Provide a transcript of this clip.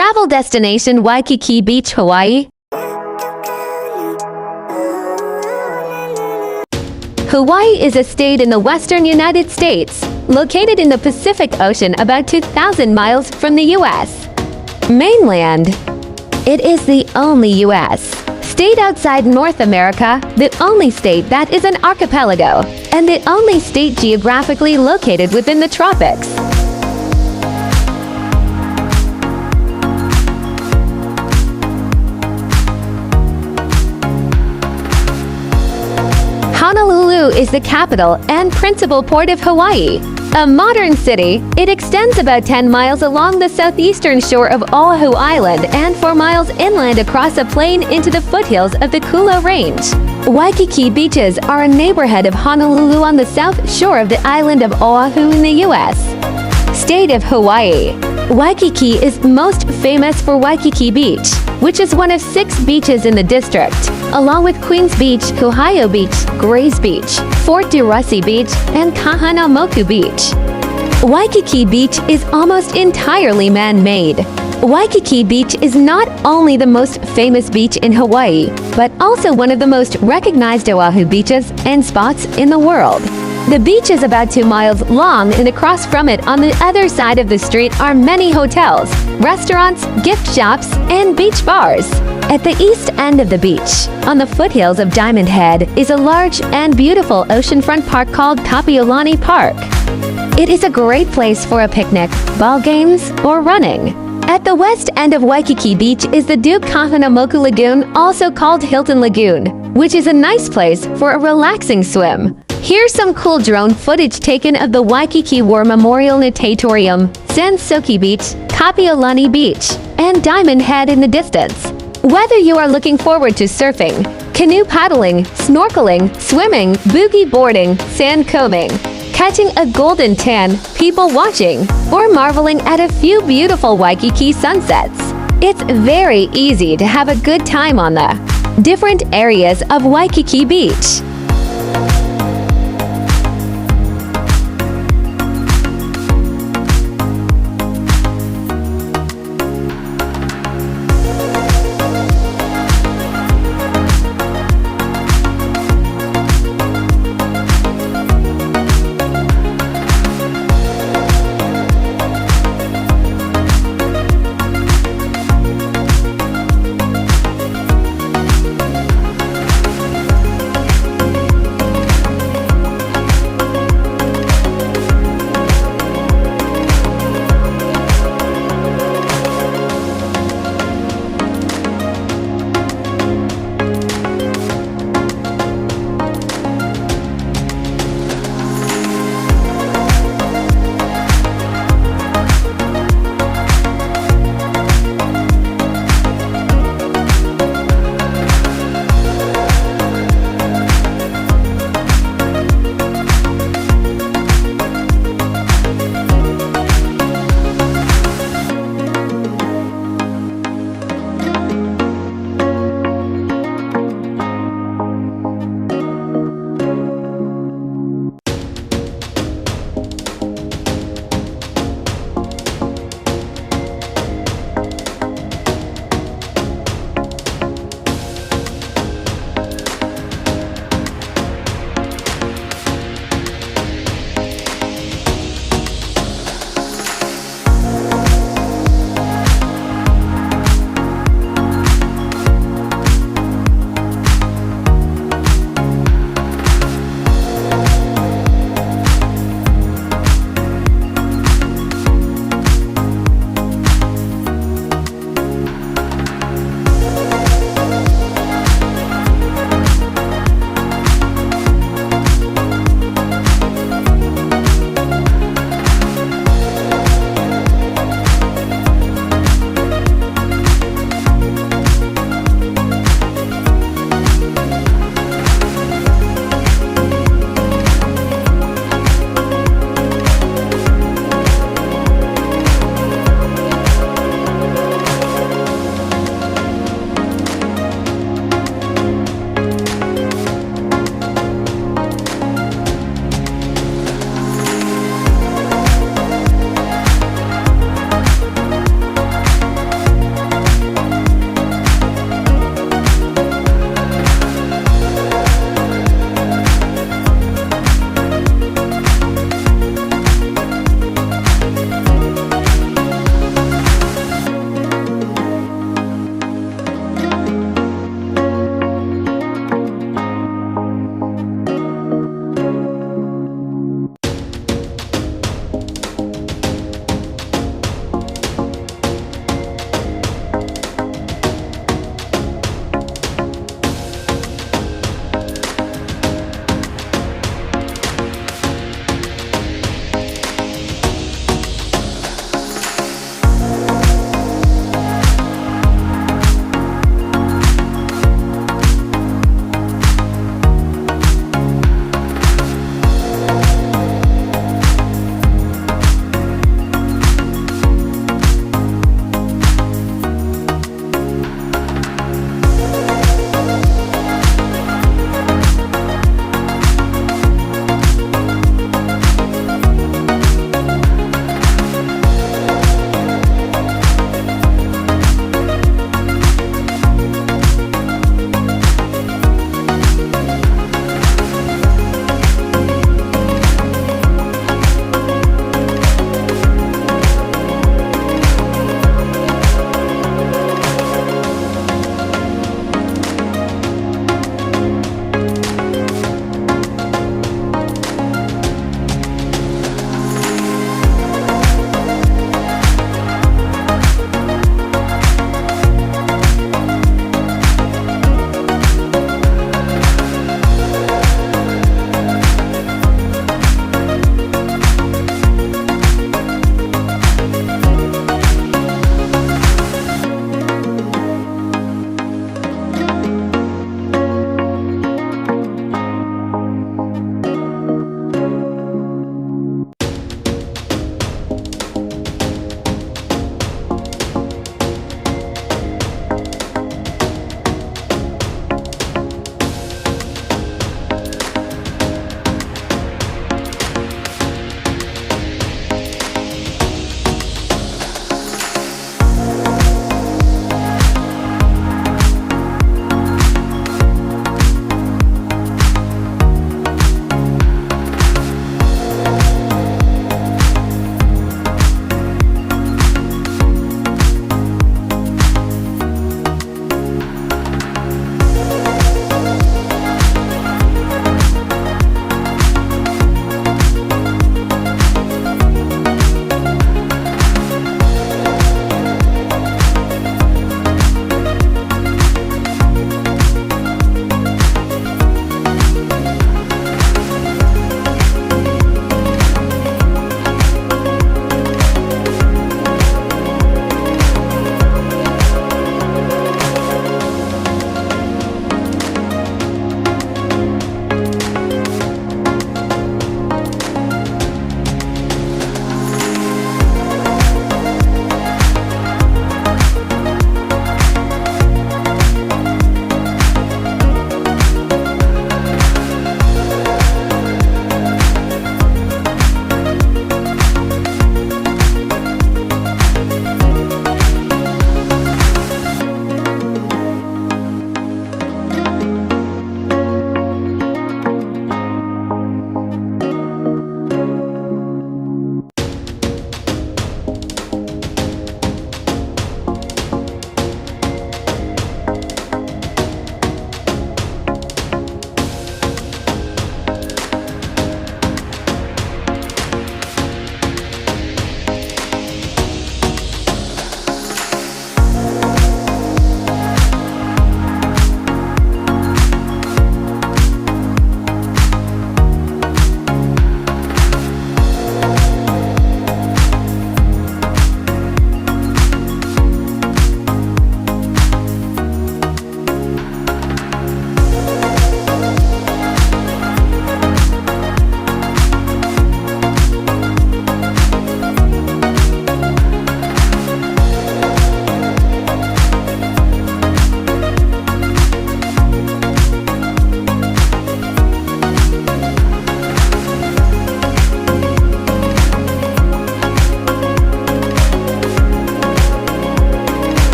Travel destination Waikiki Beach, Hawaii. Hawaii is a state in the western United States, located in the Pacific Ocean about 2,000 miles from the U.S. mainland. It is the only U.S. state outside North America, the only state that is an archipelago, and the only state geographically located within the tropics. Honolulu is the capital and principal port of Hawaii. A modern city, it extends about 10 miles along the southeastern shore of Oahu Island and 4 miles inland across a plain into the foothills of the Koolau Range. Waikiki Beaches are a neighborhood of Honolulu on the south shore of the island of Oahu in the U.S. State of Hawaii. Waikiki is most famous for Waikiki Beach, which is one of 6 beaches in the district, along with Queens Beach, Kuhio Beach, Grays Beach, Fort DeRussy Beach, and Kahanamoku Beach. Waikiki Beach is almost entirely man-made. Waikiki Beach is not only the most famous beach in Hawaii, but also one of the most recognized Oahu beaches and spots in the world. The beach is about 2 miles long, and across from it on the other side of the street are many hotels, restaurants, gift shops, and beach bars. At the east end of the beach, on the foothills of Diamond Head, is a large and beautiful oceanfront park called Kapiolani Park. It is a great place for a picnic, ball games, or running. At the west end of Waikiki Beach is the Duke Kahanamoku Lagoon, also called Hilton Lagoon, which is a nice place for a relaxing swim. Here's some cool drone footage taken of the Waikiki War Memorial Natatorium, Sansoki Beach, Kapiolani Beach, and Diamond Head in the distance. Whether you are looking forward to surfing, canoe paddling, snorkeling, swimming, boogie boarding, sand combing, catching a golden tan, people watching, or marveling at a few beautiful Waikiki sunsets, it's very easy to have a good time on the different areas of Waikiki Beach.